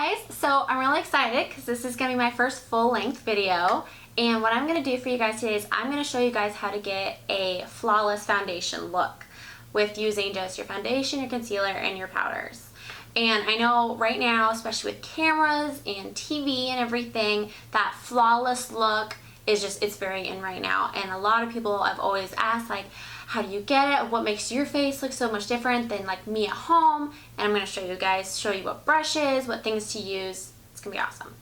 guys, so I'm really excited because this is going to be my first full-length video, and what I'm going to do for you guys today is I'm going to show you guys how to get a flawless foundation look with using just your foundation, your concealer, and your powders. And I know right now, especially with cameras and TV and everything, that flawless look is just, it's very in right now, and a lot of people have always asked, like, how do you get it? What makes your face look so much different than like me at home? And I'm going to show you what brushes, what things to use. It's going to be awesome.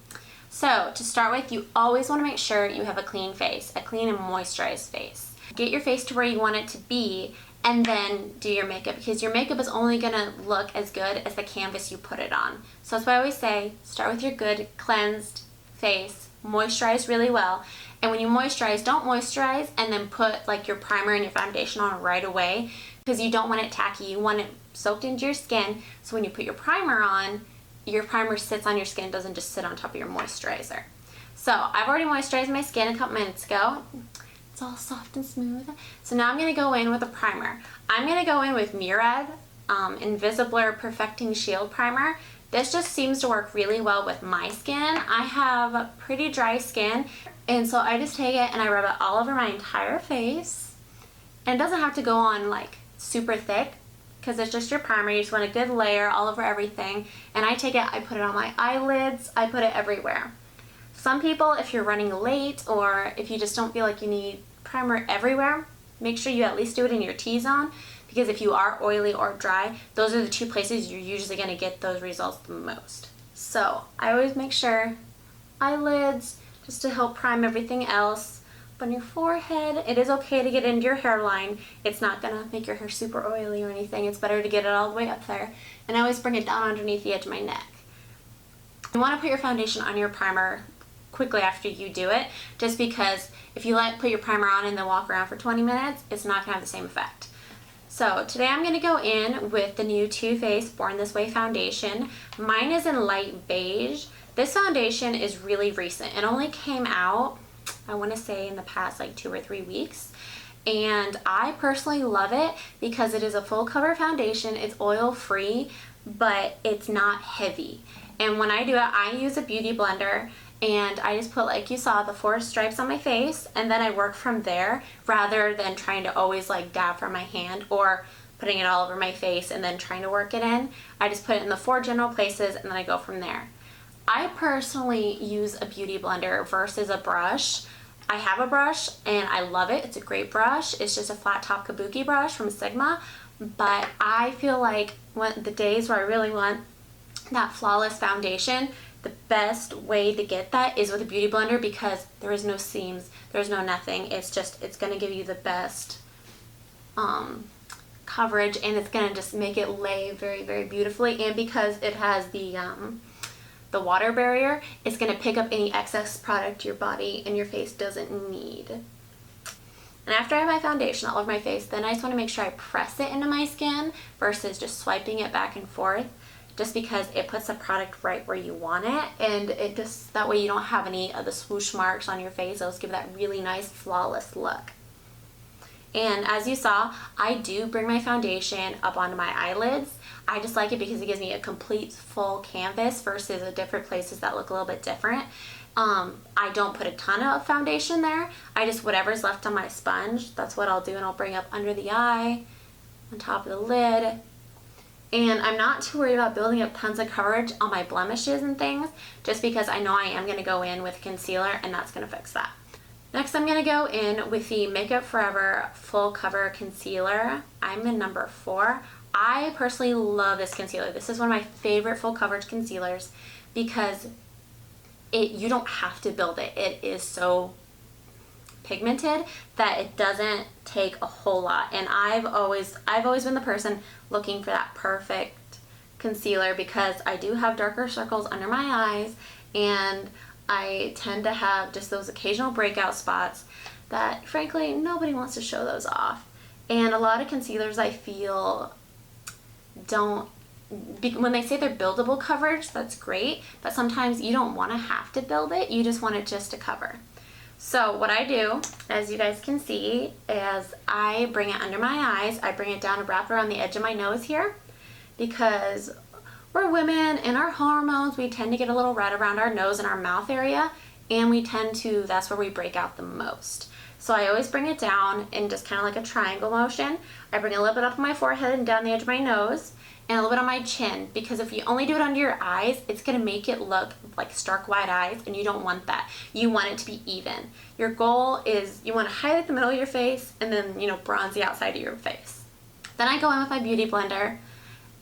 So to start with, you always want to make sure you have a clean face, a clean and moisturized face. Get your face to where you want it to be, and then do your makeup, because your makeup is only going to look as good as the canvas you put it on. So that's why I always say, start with your good cleansed face, moisturize really well. And when you moisturize, don't moisturize and then put like your primer and your foundation on right away, because you don't want it tacky. You want it soaked into your skin, so when you put your primer on, your primer sits on your skin, doesn't just sit on top of your moisturizer. So I've already moisturized my skin a couple minutes ago. It's all soft and smooth. So now I'm going to go in with a primer. I'm going to go in with Murad Invisablur Perfecting Shield Primer. This just seems to work really well with my skin. I have pretty dry skin, and so I just take it and I rub it all over my entire face. And it doesn't have to go on like super thick, because it's just your primer. You just want a good layer all over everything. And I take it, I put it on my eyelids, I put it everywhere. Some people, if you're running late or if you just don't feel like you need primer everywhere, make sure you at least do it in your T-zone, because if you are oily or dry, those are the two places you're usually going to get those results the most. So I always make sure eyelids, just to help prime everything else. On your forehead, it is okay to get into your hairline. It's not going to make your hair super oily or anything. It's better to get it all the way up there. And I always bring it down underneath the edge of my neck. You want to put your foundation on your primer quickly after you do it, just because if you put your primer on and then walk around for 20 minutes, it's not going to have the same effect. So today I'm going to go in with the new Too Faced Born This Way foundation. Mine is in light beige. This foundation is really recent. It only came out, I want to say, in the past like 2 or 3 weeks. And I personally love it because it is a full cover foundation. It's oil free, but it's not heavy. And when I do it, I use a beauty blender, and I just put, like you saw, the 4 stripes on my face, and then I work from there rather than trying to always like dab from my hand or putting it all over my face and then trying to work it in. I just put it in the 4 general places and then I go from there. I personally use a beauty blender versus a brush. I have a brush and I love it. It's a great brush. It's just a flat top Kabuki brush from Sigma, but I feel like when the days where I really want that flawless foundation, the best way to get that is with a beauty blender, because there is no seams, there's no nothing. It's going to give you the best coverage, and it's going to just make it lay very, very beautifully. And because it has the water barrier, it's going to pick up any excess product your body and your face doesn't need. And after I have my foundation all over my face, then I just want to make sure I press it into my skin versus just swiping it back and forth, just because it puts the product right where you want it, and it just, that way you don't have any of the swoosh marks on your face. It'll just give that really nice flawless look. And as you saw, I do bring my foundation up onto my eyelids. I just like it because it gives me a complete full canvas versus the different places that look a little bit different. I don't put a ton of foundation there. I just, whatever's left on my sponge, that's what I'll do, and I'll bring up under the eye, on top of the lid. And I'm not too worried about building up tons of coverage on my blemishes and things, just because I know I am going to go in with concealer and that's going to fix that. Next, I'm going to go in with the Makeup Forever Full Cover Concealer. I'm in number 4. I personally love this concealer. This is one of my favorite full coverage concealers because you don't have to build it. It is so pigmented that it doesn't take a whole lot, and I've always been the person looking for that perfect concealer, because I do have darker circles under my eyes, and I tend to have just those occasional breakout spots that frankly nobody wants to show those off. And a lot of concealers, I feel, don't, when they say they're buildable coverage, that's great, but sometimes you don't want to have to build it, you just want it just to cover. So what I do, as you guys can see, is I bring it under my eyes. I bring it down and wrap it around the edge of my nose here, because we're women and our hormones, we tend to get a little red around our nose and our mouth area, and we tend to, that's where we break out the most. So I always bring it down in just kind of like a triangle motion. I bring a little bit up on my forehead and down the edge of my nose, and a little bit on my chin, because if you only do it under your eyes, it's going to make it look like stark wide eyes, and you don't want that. You want it to be even. Your goal is you want to highlight the middle of your face and then, you know, bronze the outside of your face. Then I go in with my beauty blender,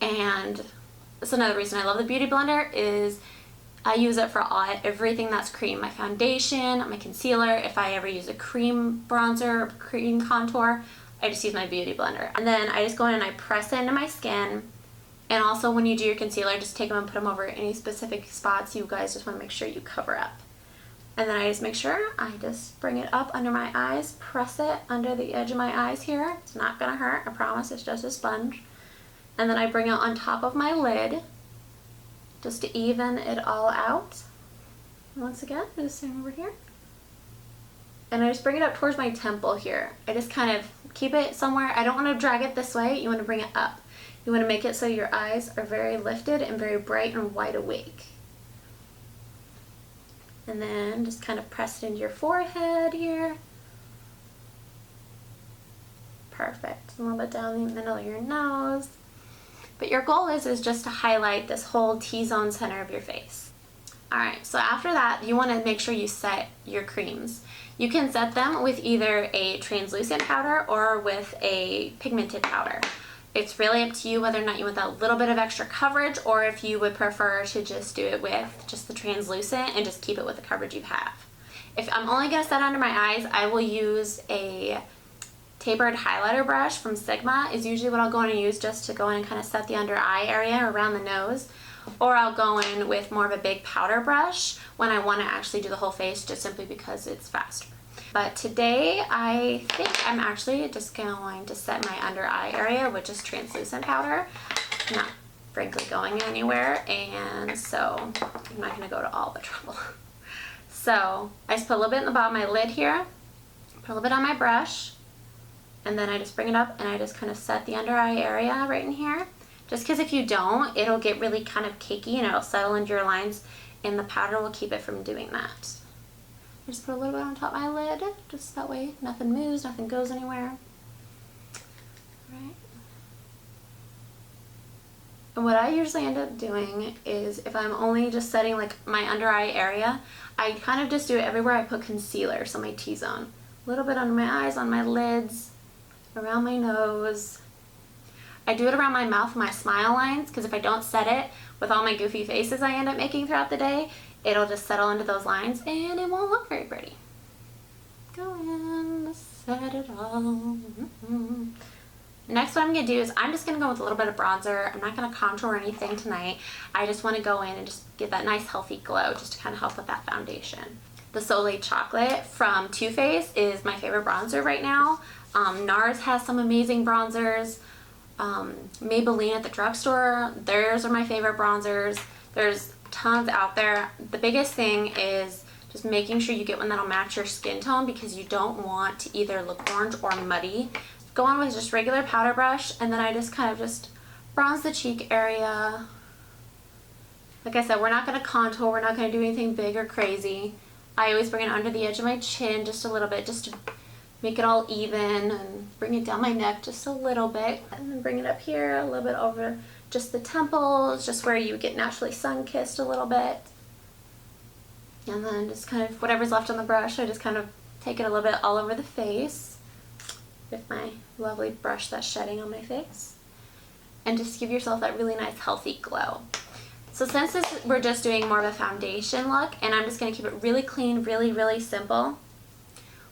and that's another reason I love the beauty blender is I use it for everything that's cream. My foundation, my concealer, if I ever use a cream bronzer, cream contour, I just use my beauty blender. And then I just go in and I press it into my skin. And also when you do your concealer, just take them and put them over any specific spots you guys just want to make sure you cover up. And then I just make sure I just bring it up under my eyes, press it under the edge of my eyes here. It's not going to hurt, I promise, it's just a sponge. And then I bring it on top of my lid just to even it all out. Once again, do the same over here. And I just bring it up towards my temple here. I just kind of keep it somewhere. I don't want to drag it this way, you want to bring it up. You want to make it so your eyes are very lifted and very bright and wide awake. And then just kind of press it into your forehead here. Perfect. A little bit down the middle of your nose. But your goal is just to highlight this whole T-zone center of your face. Alright, so after that, you want to make sure you set your creams. You can set them with either a translucent powder or with a pigmented powder. It's really up to you whether or not you want that little bit of extra coverage, or if you would prefer to just do it with just the translucent and just keep it with the coverage you have. If I'm only going to set under my eyes, I will use a tapered highlighter brush from Sigma is usually what I'll go in and use just to go in and kind of set the under eye area or around the nose. Or I'll go in with more of a big powder brush when I want to actually do the whole face, just simply because it's faster. But today I think I'm actually just going to set my under eye area with just translucent powder. I'm not frankly going anywhere, and so I'm not going to go to all the trouble. So I just put a little bit in the bottom of my lid here, put a little bit on my brush, and then I just bring it up and I just kind of set the under eye area right in here. Just because if you don't, it'll get really kind of cakey and it'll settle into your lines, and the powder will keep it from doing that. I just put a little bit on top of my lid, just that way nothing moves, nothing goes anywhere. Right. And what I usually end up doing is, if I'm only just setting like my under eye area, I kind of just do it everywhere I put concealer, so my T-zone. A little bit under my eyes, on my lids, around my nose. I do it around my mouth, my smile lines, because if I don't set it with all my goofy faces I end up making throughout the day, it'll just settle into those lines and it won't look very pretty. Go in, set it all. Next, what I'm going to do is I'm just going to go with a little bit of bronzer. I'm not going to contour anything tonight. I just want to go in and just get that nice healthy glow just to kind of help with that foundation. The Soleil Chocolate from Too Faced is my favorite bronzer right now. NARS has some amazing bronzers. Maybelline at the drugstore, theirs are my favorite bronzers. There's tons out there. The biggest thing is just making sure you get one that'll match your skin tone, because you don't want to either look orange or muddy. Go on with just regular powder brush, and then I just kind of just bronze the cheek area. Like I said, we're not going to contour, we're not going to do anything big or crazy. I always bring it under the edge of my chin just a little bit, just to make it all even, and bring it down my neck just a little bit, and then bring it up here a little bit over just the temples, just where you get naturally sun-kissed a little bit. And then just kind of whatever's left on the brush, I just kind of take it a little bit all over the face with my lovely brush that's shedding on my face, and just give yourself that really nice healthy glow. So since we're just doing more of a foundation look, and I'm just going to keep it really clean, really simple,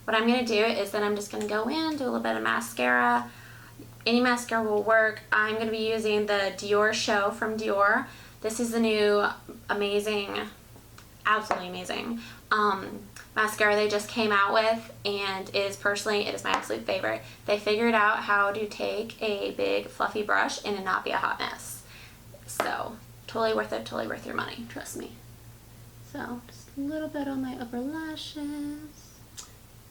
what I'm going to do is then I'm just going to go in, do a little bit of mascara. Any mascara will work. I'm going to be using the Dior Show from Dior. This is the new amazing, absolutely amazing mascara they just came out with, and it is my absolute favorite. They figured out how to take a big fluffy brush and it not be a hot mess. So totally worth it, totally worth your money, trust me. So just a little bit on my upper lashes.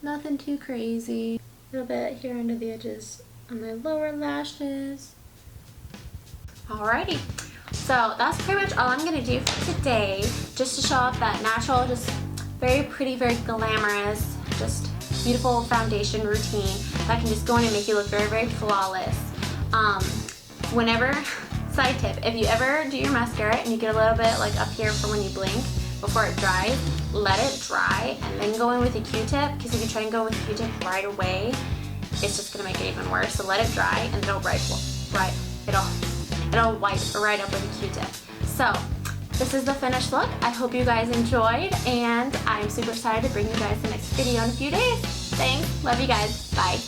Nothing too crazy. A little bit here under the edges on my lower lashes. Alrighty. So that's pretty much all I'm gonna do for today, just to show off that natural, just very pretty, very glamorous, just beautiful foundation routine that can just go in and make you look very, very flawless. Whenever, side tip, if you ever do your mascara and you get a little bit like up here from when you blink before it dries, let it dry and then go in with a Q-tip, because if you try and go with a Q-tip right away, it's just gonna make it even worse. So let it dry and it'll wipe right up with a Q-tip. So this is the finished look. I hope you guys enjoyed, and I'm super excited to bring you guys the next video in a few days. Thanks, love you guys, bye.